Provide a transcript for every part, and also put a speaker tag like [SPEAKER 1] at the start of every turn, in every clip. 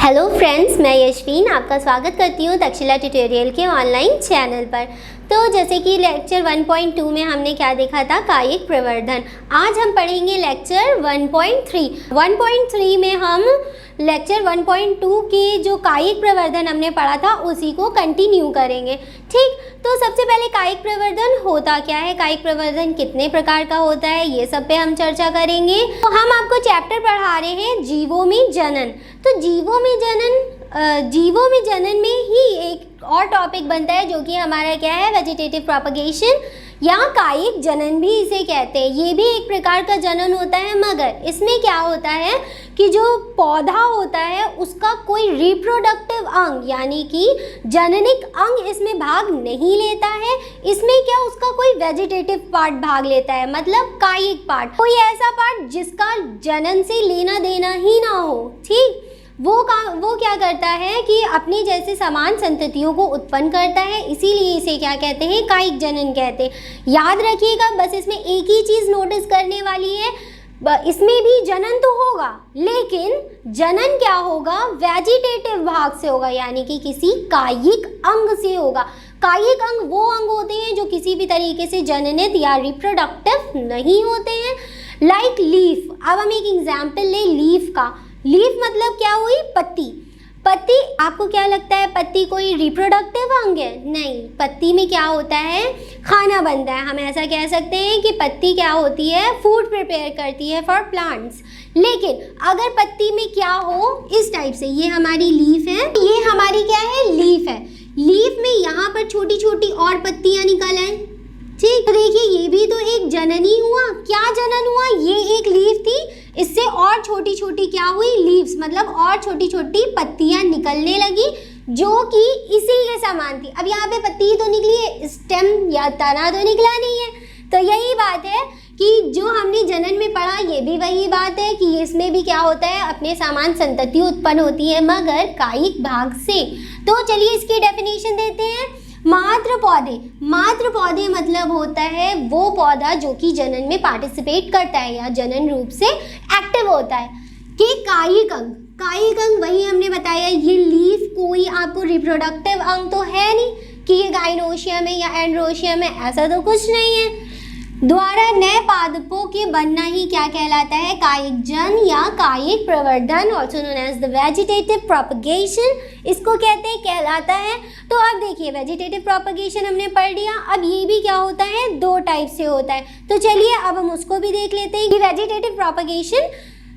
[SPEAKER 1] Hello friends, मैं यशवीन आपका स्वागत करती हूँ तक्षशिला ट्यूटोरियल के ऑनलाइन चैनल पर। तो जैसे कि लेक्चर 1.2 में हमने क्या देखा था, कायिक प्रवर्धन। आज हम पढ़ेंगे लेक्चर 1.3। 1.3 में हम लेक्चर 1.2 के जो कायिक प्रवर्धन हमने पढ़ा था उसी को कंटिन्यू करेंगे। ठीक, तो सबसे पहले कायिक प्रवर्धन होता क्या है, कायिक प्रवर्धन कितने प्रकार का होता है, ये सब पे हम चर्चा करेंगे। तो हम आपको चैप्टर पढ़ा रहे हैं जीवों में जनन। तो जीवों में जनन में ही एक और टॉपिक बनता है जो कि हमारा क्या है, वेजिटेटिव प्रोपगेशन या कायिक जनन भी इसे कहते हैं। ये भी एक प्रकार का जनन होता है, मगर इसमें क्या होता है कि जो पौधा होता है उसका कोई रिप्रोडक्टिव अंग यानी कि जननिक अंग इसमें भाग नहीं लेता है। इसमें क्या, उसका कोई वेजिटेटिव पार्ट भाग लेता है, मतलब कायिक पार्ट, कोई ऐसा पार्ट जिसका जनन से लेना देना ही ना हो। ठीक, वो क्या करता है कि अपने जैसे समान संततियों को उत्पन्न करता है, इसीलिए इसे क्या कहते हैं, कायिक जनन कहते हैं। याद रखिएगा, बस इसमें एक ही चीज़ नोटिस करने वाली है, इसमें भी जनन तो होगा लेकिन जनन क्या होगा, वेजिटेटिव भाग से होगा, यानी कि किसी कायिक अंग से होगा। कायिक अंग वो अंग होते हैं जो किसी भी तरीके से जननित या रिप्रोडक्टिव नहीं होते हैं। लाइक लीफ, अब हम एक एग्जाम्पल ले लीफ का। लीफ मतलब क्या हुई, पत्ती। पत्ती, आपको क्या लगता है पत्ती कोई रिप्रोडक्टिव अंग है? नहीं, पत्ती में क्या होता है, खाना बनता है। हम ऐसा कह सकते हैं कि पत्ती क्या होती है, फूड प्रिपेयर करती है फॉर प्लांट्स। लेकिन अगर पत्ती में क्या हो, इस टाइप से, ये हमारी लीफ है, ये हमारी क्या है, लीफ है। लीफ में यहाँ पर छोटी छोटी और पत्तियाँ निकल आए। ठीक, तो देखिए ये भी तो एक जननी हुआ। क्या जनन हुआ, ये एक लीफ थी, इससे और छोटी छोटी क्या हुई, लीव्स, मतलब और छोटी छोटी पत्तियां निकलने लगी जो कि इसी के समान थी। अब यहाँ पे पत्ती तो निकली है, स्टेम या तना तो निकला नहीं है। तो यही बात है कि जो हमने जनन में पढ़ा, ये भी वही बात है कि इसमें भी क्या होता है, अपने समान संतति उत्पन्न होती है, मगर कायिक भाग से। तो चलिए इसकी डेफिनेशन देते हैं। मात्र पौधे मतलब होता है वो पौधा जो कि जनन में पार्टिसिपेट करता है या जनन रूप से एक्टिव होता है। कि कायिक अंग वही हमने बताया, ये लीफ कोई आपको रिप्रोडक्टिव अंग तो है नहीं कि ये गाइनोशियम है या एंड्रोशियम है, ऐसा तो कुछ नहीं है। द्वारा नए पादपों के बनना ही क्या कहलाता है, कायिक जन या कायिक प्रवर्धन, also known as the vegetative propagation, इसको कहते हैं, कहलाता है। तो अब देखिए वेजिटेटिव प्रोपगेशन हमने पढ़ लिया। अब ये भी क्या होता है, दो टाइप से होता है। तो चलिए अब हम उसको भी देख लेते हैं कि वेजिटेटिव प्रोपगेशन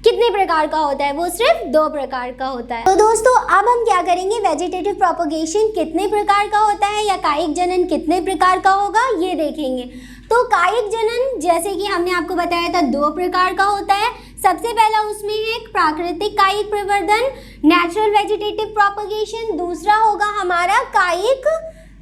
[SPEAKER 1] कितने प्रकार का होता है। वो सिर्फ 2 प्रकार का होता है। तो दोस्तों अब हम क्या करेंगे, वेजिटेटिव प्रोपगेशन कितने प्रकार का होता है या कायिक जनन कितने प्रकार का होगा, ये देखेंगे। तो कायिक जनन जैसे कि हमने आपको बताया था 2 प्रकार का होता है। सबसे पहला उसमें है प्राकृतिक कायिक प्रवर्धन, नेचुरल वेजिटेटिव प्रोपगेशन। दूसरा होगा हमारा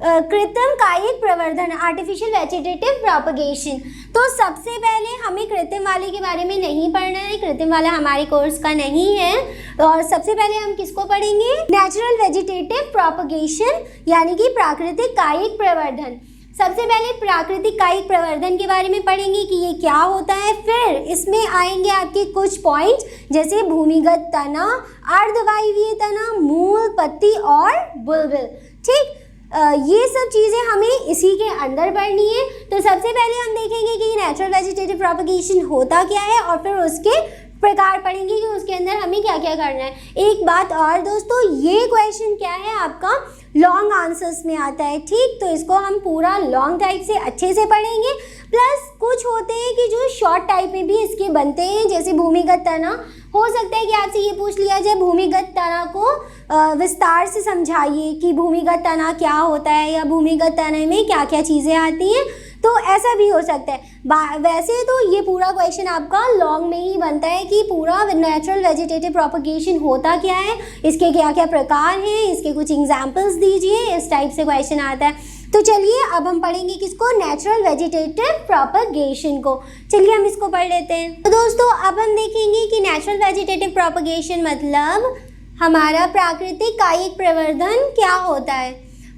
[SPEAKER 1] कृत्रिम कायिक प्रवर्धन, आर्टिफिशियल वेजिटेटिव प्रोपगेशन। तो सबसे पहले हमें कृत्रिम वाले के बारे में नहीं पढ़ना है, कृत्रिम वाला हमारे कोर्स का नहीं है। और सबसे पहले हम किसको पढ़ेंगे, नेचुरल वेजिटेटिव प्रोपगेशन यानी कि प्राकृतिक कायिक प्रवर्धन। सबसे पहले प्राकृतिक कायिक प्रवर्धन के बारे में पढ़ेंगे कि ये क्या होता है। फिर इसमें आएंगे आपके कुछ पॉइंट्स जैसे भूमिगत तना, अर्धवायवीय तना, मूल, पत्ती और बुलबुल। ठीक, ये सब चीज़ें हमें इसी के अंदर पढ़नी है। तो सबसे पहले हम देखेंगे कि नेचुरल वेजिटेटिव प्रोपगेशन होता क्या है और फिर उसके प्रकार पढ़ेंगे कि उसके अंदर हमें क्या क्या करना है। एक बात और दोस्तों, ये क्वेश्चन क्या है आपका लॉन्ग आंसर्स में आता है। ठीक, तो इसको हम पूरा लॉन्ग टाइप से अच्छे से पढ़ेंगे। प्लस कुछ होते हैं कि जो शॉर्ट टाइप में भी इसके बनते हैं, जैसे भूमिगत तना। हो सकता है कि आपसे ये पूछ लिया जाए वैजिटेटिव तना को विस्तार से समझाइए कि भूमिगत तना क्या होता है या भूमिगत तने में क्या क्या चीज़ें आती हैं, तो ऐसा भी हो सकता है। वैसे तो ये पूरा क्वेश्चन आपका लॉन्ग में ही बनता है कि पूरा नेचुरल वेजिटेटिव प्रोपगेशन होता क्या है, इसके क्या क्या प्रकार हैं, इसके कुछ एग्जाम्पल्स दीजिए, इस टाइप से क्वेश्चन आता है। तो चलिए अब हम पढ़ेंगे किसको, नेचुरल वेजिटेटिव प्रोपगेशन को। चलिए हम इसको पढ़ लेते हैं। तो दोस्तों अब हम देखेंगे कि नेचुरल वेजिटेटिव प्रोपगेशन मतलब हमारा प्राकृतिक कायिक प्रवर्धन क्या होता है।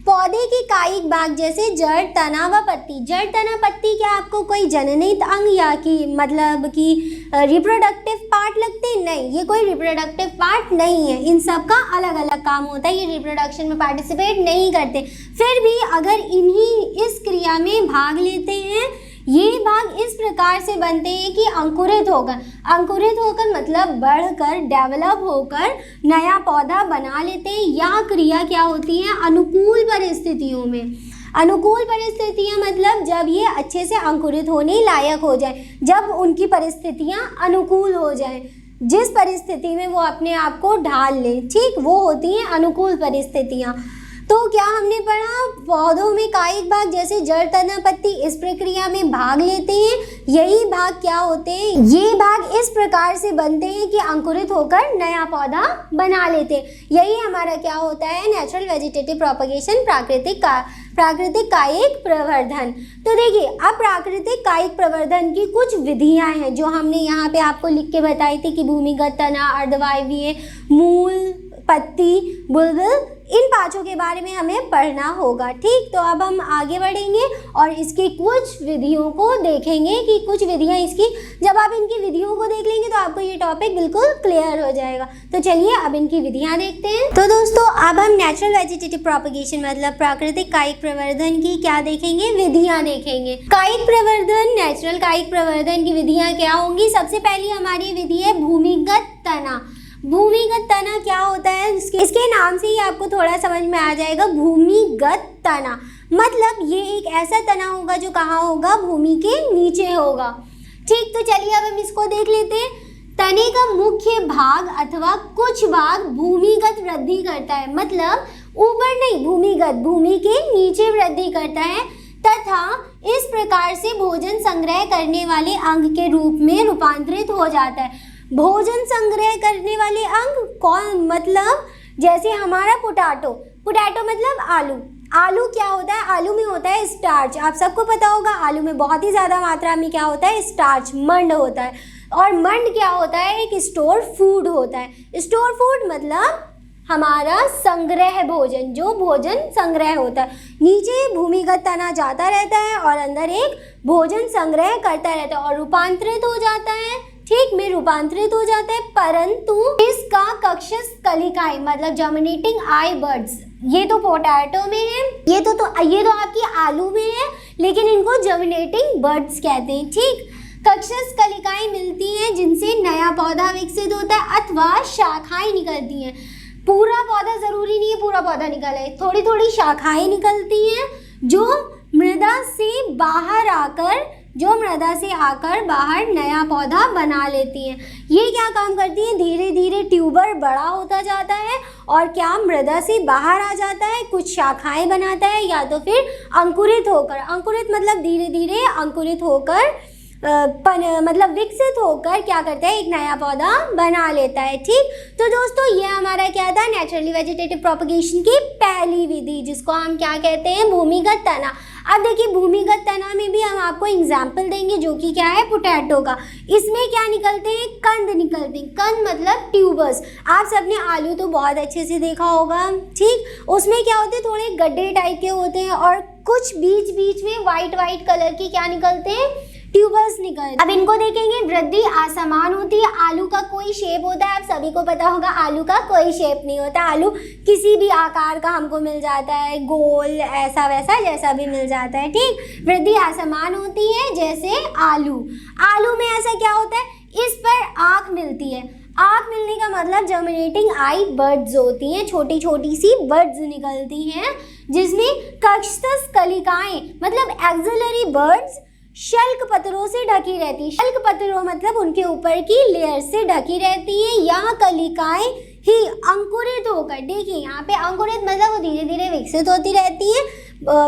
[SPEAKER 1] पौधे के कायिक भाग जैसे जड़, तना व पत्ती। जड़, तना, पत्ती क्या आपको कोई जननित अंग या कि मतलब कि रिप्रोडक्टिव पार्ट लगते हैं? नहीं, ये कोई रिप्रोडक्टिव पार्ट नहीं है, इन सब का अलग अलग काम होता है, ये रिप्रोडक्शन में पार्टिसिपेट नहीं करते। फिर भी अगर इन्हीं इस क्रिया में भाग लेते हैं, ये भाग इस प्रकार से बनते हैं कि अंकुरित होकर मतलब बढ़कर, डेवलप होकर नया पौधा बना लेते हैं। यह क्रिया क्या होती है? अनुकूल परिस्थितियों में। अनुकूल परिस्थितियाँ मतलब जब ये अच्छे से अंकुरित होने लायक हो जाए, जब उनकी परिस्थितियाँ अनुकूल हो जाए, जिस परिस्थिति में वो अपने आप को ढाल ले, ठीक, वो होती हैं अनुकूल परिस्थितियाँ। तो क्या हमने पढ़ा? पौधों में कायिक भाग जैसे जड़, तना, पत्ती इस प्रक्रिया में भाग लेते हैं। यही भाग क्या होते हैं? ये भाग इस प्रकार से बनते हैं कि अंकुरित होकर नया पौधा बना लेते हैं। यही हमारा क्या होता है? नेचुरल वेजिटेटिव प्रोपगेशन, प्राकृतिक कायिक प्रवर्धन। तो देखिए, अब प्राकृतिक कायिक प्रवर्धन की कुछ विधियां हैं जो हमने यहाँ पे आपको लिख के बताई थी कि भूमिगत तना, अर्धवायवीय, मूल, पत्ती, बुलबुल, इन पांचों के बारे में हमें पढ़ना होगा। ठीक, तो अब हम आगे बढ़ेंगे और इसकी कुछ विधियों को देखेंगे कि कुछ विधियां इसकी, जब आप इनकी विधियों को देख लेंगे तो आपको ये टॉपिक बिल्कुल क्लियर हो जाएगा। तो चलिए अब इनकी विधियां देखते हैं। तो दोस्तों, अब हम नेचुरल वेजिटेटिव प्रोपगेशन मतलब प्राकृतिक कायिक प्रवर्धन की क्या देखेंगे? विधियां देखेंगे। कायिक प्रवर्धन, नेचुरल कायिक प्रवर्धन की विधियां क्या होंगी? सबसे पहली हमारी विधि है भूमिगत तना। भूमिगत तना क्या होता है? इसके नाम से ही आपको थोड़ा समझ में आ जाएगा। भूमिगत तना मतलब ये एक ऐसा तना होगा जो कहाँ होगा? भूमि के नीचे होगा। ठीक, तो चलिए अब हम इसको देख लेते हैं। तने का मुख्य भाग अथवा कुछ भाग भूमिगत वृद्धि करता है, मतलब ऊपर नहीं, भूमिगत, भूमि के नीचे वृद्धि करता है तथा इस प्रकार से भोजन संग्रह करने वाले अंग के रूप में रूपांतरित हो जाता है। भोजन संग्रह करने वाले अंग कौन? मतलब जैसे हमारा पोटैटो मतलब आलू क्या होता है? आलू में होता है स्टार्च। आप सबको पता होगा आलू में बहुत ही ज़्यादा मात्रा में क्या होता है? स्टार्च, मंड होता है। और मंड क्या होता है? एक स्टोर फूड होता है। स्टोर फूड मतलब हमारा संग्रह भोजन, जो भोजन संग्रह होता है। नीचे भूमिगत तना जाता रहता है और अंदर एक भोजन संग्रह करता रहता है और रूपांतरित हो जाता है। ठीक, में रूपांतरित हो जाता है, परंतु इसका कक्षस कलिकाएं मतलब जर्मिनेटिंग आई बर्ड्स, ये तो पोटैटो में है, ये तो आपकी आलू में है, लेकिन इनको जर्मिनेटिंग बर्ड्स कहते हैं। ठीक, कक्षस कलिकाएं मिलती हैं जिनसे नया पौधा विकसित होता है अथवा शाखाएं निकलती हैं। पूरा पौधा जरूरी नहीं है पूरा पौधा निकले, थोड़ी थोड़ी शाखाएं निकलती हैं जो मृदा से आकर बाहर नया पौधा बना लेती हैं। ये क्या काम करती हैं? धीरे धीरे ट्यूबर बड़ा होता जाता है और क्या मृदा से बाहर आ जाता है, कुछ शाखाएं बनाता है, या तो फिर अंकुरित मतलब धीरे धीरे अंकुरित होकर मतलब विकसित होकर क्या करता है? एक नया पौधा बना लेता है। ठीक, तो दोस्तों ये हमारा क्या था? नेचुरली वेजिटेटिव प्रोपगेशन की पहली विधि, जिसको हम क्या कहते हैं? भूमिगत तना। अब देखिए, भूमिगत तना में भी हम आपको एग्जाम्पल देंगे जो कि क्या है? पोटैटो का। इसमें क्या निकलते हैं? कंद निकलते हैं। कंद मतलब ट्यूबर्स। आप सबने आलू तो बहुत अच्छे से देखा होगा। ठीक, उसमें क्या होते हैं? थोड़े गड्ढे टाइप के होते हैं और कुछ बीच में वाइट कलर की क्या निकलते हैं? ट्यूबर्स निकलते। अब इनको देखेंगे, वृद्धि असमान होती है। आलू का कोई शेप होता है, आप सभी को पता होगा आलू का कोई शेप नहीं होता। आलू किसी भी आकार का हमको मिल जाता है, गोल, ऐसा वैसा जैसा भी मिल जाता है। ठीक, वृद्धि असमान होती है जैसे आलू में ऐसा क्या होता है? इस पर आँख मिलती है। आँख मिलने का मतलब जर्मिनेटिंग आई बर्ड्स होती हैं, छोटी छोटी सी बर्ड्स निकलती हैं जिसमें कक्षस्थल कलिकाएं मतलब एक्सिलरी बर्ड्स शल्क पत्रों से ढकी रहती है। शल्क पत्रों मतलब उनके ऊपर की लेयर से ढकी रहती है। यह कलिकाएं ही अंकुरित होकर, देखिए यहाँ पे अंकुरित मतलब वो धीरे धीरे विकसित होती रहती है,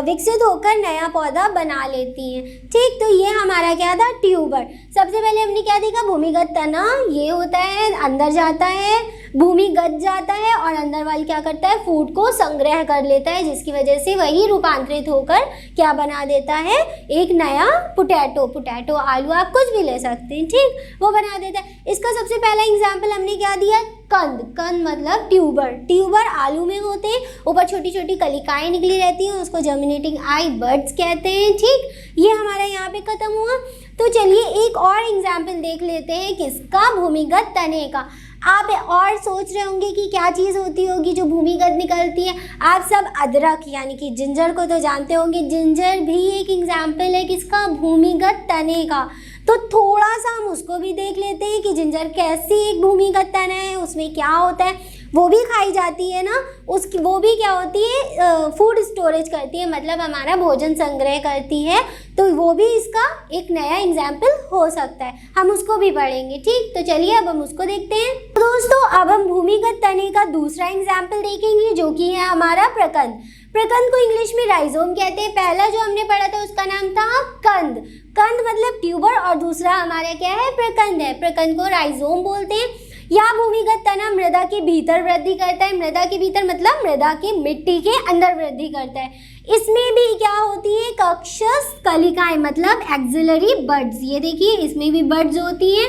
[SPEAKER 1] विकसित होकर नया पौधा बना लेती हैं। ठीक, तो ये हमारा क्या था? ट्यूबर। सबसे पहले हमने क्या देखा? भूमिगत तना ये होता है, अंदर जाता है, भूमिगत जाता है और अंदर वाल क्या करता है, फूड को संग्रह कर लेता है, जिसकी वजह से वही रूपांतरित होकर क्या बना देता है, एक नया पोटैटो आलू आप कुछ भी ले सकते हैं, ठीक, वो बना देता है। इसका सबसे पहला एग्जाम्पल हमने क्या दिया, कंद मतलब ट्यूबर आलू में होते हैं, ऊपर छोटी छोटी कलिकाएं निकली रहती हैं, उसको जर्मिनेटिंग आई बर्ड्स कहते हैं, ठीक। ये हमारा यहाँ पे खत्म हुआ। तो चलिए एक और एग्जाम्पल देख लेते हैं, किसका, भूमिगत तने का। आप और सोच रहे होंगे कि क्या चीज़ होती होगी जो भूमिगत निकलती है। आप सब अदरक यानी कि जिंजर को तो जानते होंगे, जिंजर भी एक एग्जाम्पल है किसका, भूमिगत तने का। तो थोड़ा सा हम उसको भी देख लेते हैं कि जिंजर कैसी एक भूमिगत तना है, उसमें क्या होता है, वो भी खाई जाती है ना, उसकी वो भी क्या होती है, फूड स्टोरेज करती है, मतलब हमारा भोजन संग्रह करती है। तो वो भी इसका एक नया एग्जाम्पल हो सकता है, हम उसको भी पढ़ेंगे, ठीक। तो चलिए अब हम उसको देखते हैं। तो दोस्तों अब हम भूमिगत तने का दूसरा एग्जाम्पल देखेंगे, जो कि है हमारा प्रकंद। प्रकंद को इंग्लिश में राइजोम कहते हैं। पहला जो हमने पढ़ा था उसका नाम था कंद मतलब ट्यूबर, और दूसरा हमारा क्या है, प्रकंद है। प्रकंद को राइजोम बोलते हैं। यह भूमिगत तना मृदा के भीतर वृद्धि करता है। मृदा के भीतर मतलब मृदा की मिट्टी के अंदर वृद्धि करता है। इसमें भी क्या होती है, कक्षस कलिकाएं मतलब एक्सिलरी बड्स। ये देखिए इसमें भी बड्स होती हैं।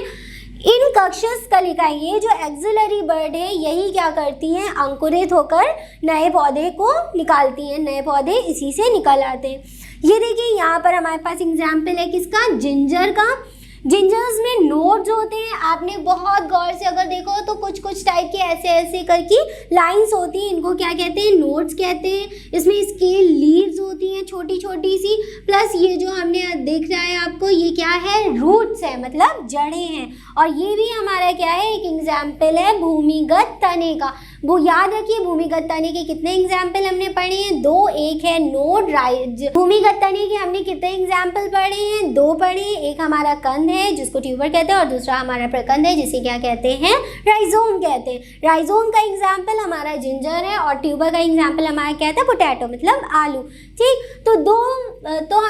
[SPEAKER 1] इन कक्षस कलिकाएं, ये जो एक्सिलरी बर्ड है, यही क्या करती हैं, अंकुरित होकर नए पौधे को निकालती हैं। नए पौधे इसी से निकल आते हैं। ये देखिए यहाँ पर हमारे पास एग्जाम्पल है किसका, जिंजर का। जिंजर्स में नोड्स होते हैं। आपने बहुत गौर से अगर देखो तो कुछ कुछ टाइप के ऐसे ऐसे करके लाइंस होती हैं, इनको क्या कहते हैं, नोड्स कहते हैं। इसमें स्केल लीव्स होती हैं छोटी छोटी सी, प्लस ये जो हमने दिख रहा है आपको, ये क्या है, रूट्स है मतलब जड़ें हैं। और ये भी हमारा क्या है, एक एग्जाम्पल है भूमिगत तने का। वो याद रखिए भूमिगत तने के कितने एग्जाम्पल हमने पढ़े हैं, 2। एक है नोड राइज। भूमिगत तने के हमने कितने एग्जाम्पल पढ़े हैं, 2 पढ़े। एक हमारा कंद है जिसको ट्यूबर कहते हैं, और दूसरा हमारा प्रकंद है जिसे क्या कहते हैं, राइजोम कहते हैं। राइजोम का एग्जाम्पल हमारा जिंजर है, और ट्यूबर का एग्जाम्पल हमारा क्या था, पोटैटो मतलब आलू, ठीक। तो दोस्तों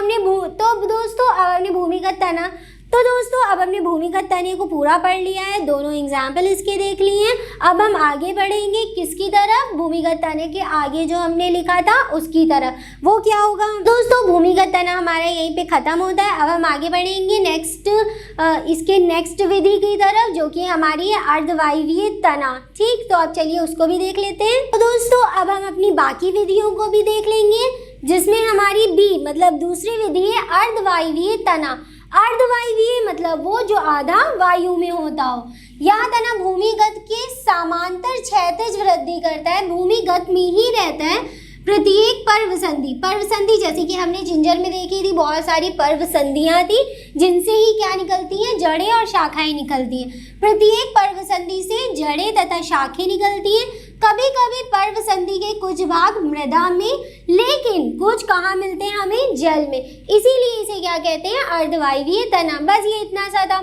[SPEAKER 1] अब हमने भूमिगत तना, तो दोस्तों अब हमने भूमिगत तने को पूरा पढ़ लिया है, दोनों एग्जाम्पल इसके देख लिए हैं। अब हम आगे बढ़ेंगे किसकी तरफ, भूमिगत तने के आगे जो हमने लिखा था उसकी तरफ। वो क्या होगा दोस्तों, भूमिगत तना हमारा यहीं पे खत्म होता है। अब हम आगे बढ़ेंगे इसके नेक्स्ट विधि की तरफ, जो कि हमारी है अर्धवायवीय तना, ठीक। तो अब चलिए उसको भी देख लेते हैं। तो दोस्तों अब हम अपनी बाकी विधियों को भी देख लेंगे, जिसमें हमारी बी मतलब दूसरी विधि है अर्धवायवीय तना। अर्धवायवीय मतलब वो जो आधा वायु में होता हो। यह तना भूमिगत के समांतर क्षैतिज वृद्धि करता है, भूमिगत में ही रहता है। प्रत्येक पर्वसंधि जैसे कि हमने जिंजर में देखी थी, बहुत सारी पर्वसंधियां थी जिनसे ही क्या निकलती हैं, जड़ें और शाखाएं निकलती हैं। प्रत्येक पर्वसंधि से जड़ें तथा शाखें निकलती हैं। कभी कभी पर्वसंधि के कुछ भाग मृदा में, लेकिन कुछ कहाँ मिलते हैं हमें, जल में, इसीलिए इसे क्या कहते हैं, अर्धवायवीय तना। बस ये इतना सा था।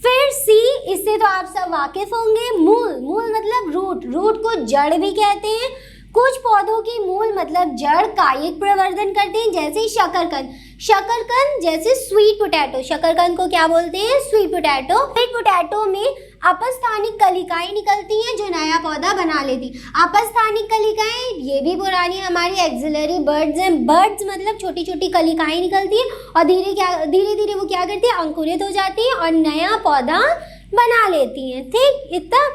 [SPEAKER 1] फिर सी, इससे तो आप सब वाकिफ होंगे, मूल मतलब रूट को जड़ भी कहते हैं। कुछ पौधों की मूल मतलब जड़ कायिक प्रवर्धन करते हैं, जैसे शकरकंद जैसे स्वीट पोटैटो। शकरकंद को क्या बोलते हैं, स्वीट पोटैटो। स्वीट पोटैटो में अपस्थानिक कलिकाएं निकलती हैं जो नया पौधा बना लेती। अपस्थानिक कलिकाएं ये भी पुरानी हमारी एक्सिलरी बर्ड्स हैं। बर्ड्स मतलब छोटी छोटी कलिकाएं निकलती हैं और धीरे धीरे वो क्या करती है, अंकुरित हो जाती है और नया पौधा बना लेती हैं, ठीक। इतना।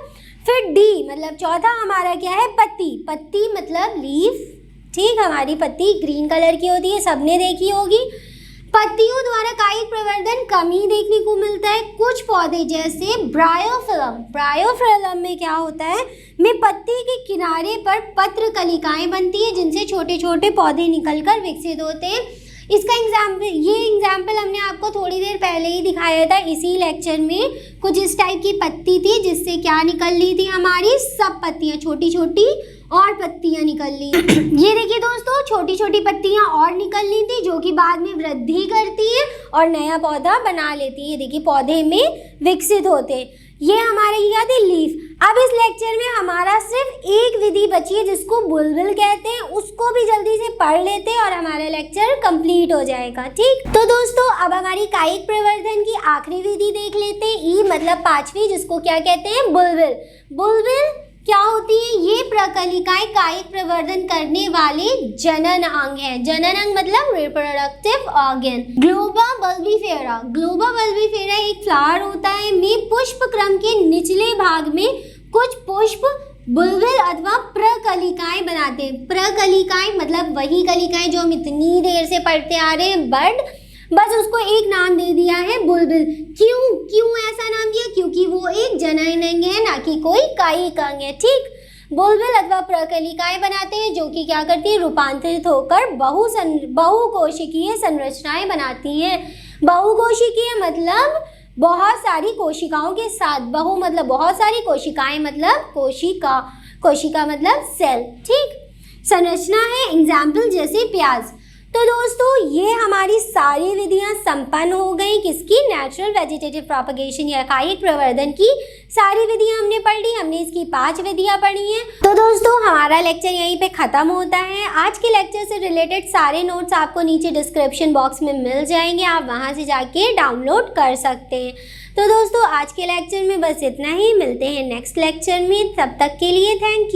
[SPEAKER 1] फिर डी मतलब चौथा हमारा क्या है, पत्ती मतलब लीफ, ठीक। हमारी पत्ती ग्रीन कलर की होती है, सबने देखी होगी। पत्तियों द्वारा कायिक प्रवर्धन कम ही देखने को मिलता है। कुछ पौधे जैसे ब्रायोफिलम में क्या होता है, में पत्ती के किनारे पर पत्र कलिकाएं बनती है, जिनसे छोटे छोटे पौधे निकलकर विकसित होते हैं। इसका एग्जाम्पल हमने आपको थोड़ी देर पहले ही दिखाया था इसी लेक्चर में। कुछ इस टाइप की पत्ती थी जिससे क्या निकल ली थी, हमारी सब पत्तियां, छोटी छोटी और पत्तियां निकल ली। ये देखिए दोस्तों, छोटी छोटी पत्तियां और निकल ली थी, जो कि बाद में वृद्धि करती है और नया पौधा बना लेती है। देखिए पौधे में विकसित होते हैं। ये हमारे क्या थे, लीफ। अब इस लेक्चर में हमारा सिर्फ एक विधि बची है जिसको बुलबुल कहते हैं, उसको भी जल्दी से पढ़ लेते हैं और हमारा लेक्चर कंप्लीट हो जाएगा, ठीक। तो दोस्तों अब हमारी कायिक प्रवर्धन की आखिरी विधि देख लेते हैं, ई मतलब 5वीं, जिसको क्या कहते हैं, बुलबुल। क्या होती है? ये प्रकलिकाएं कायिक प्रवर्धन करने वाले जनन अंग है। जनन अंग मतलब रिप्रोडक्टिव ऑर्गन। ग्लोबा बल्बीफेरा, ग्लोबा बल्बीफेरा एक फ्लावर होता है में पुष्प क्रम के निचले भाग में कुछ पुष्प बुलबुल अथवा प्रकलिकाएं बनाते हैं। प्रकलिकाएं मतलब वही कलिकाएं जो हम इतनी देर से पढ़ते आ रहे हैं, बर्ड, बस उसको एक नाम दे दिया है बुलबुल। क्यों ऐसा नाम दिया? क्योंकि वो एक जनन अंग है, ना कि कोई कायिक अंग है। ठीक, बुलबुल अथवा प्रकलिकाएं बनाते हैं जो कि क्या करती है? रूपांतरित होकर बहुकोशिकीय संरचनाएं बनाती हैं। बहुकोशिकीय मतलब बहुत सारी कोशिकाओं के साथ, बहु मतलब बहुत सारी, कोशिकाएं मतलब कोशिका मतलब सेल। ठीक, संरचना है एग्जाम्पल जैसे प्याज। तो दोस्तों ये हमारी सारी विधियां संपन्न हो गई। किसकी? नेचुरल वेजिटेटिव प्रोपगेशन या कायिक प्रवर्धन की सारी विधियां हमने पढ़ ली। हमने इसकी 5 विधियां पढ़ी हैं। तो दोस्तों हमारा लेक्चर यहीं पे ख़त्म होता है। आज के लेक्चर से रिलेटेड सारे नोट्स आपको नीचे डिस्क्रिप्शन बॉक्स में मिल जाएंगे, आप वहां से जाके डाउनलोड कर सकते हैं। तो दोस्तों आज के लेक्चर में बस इतना ही। मिलते हैं नेक्स्ट लेक्चर में, तब तक के लिए थैंक यू।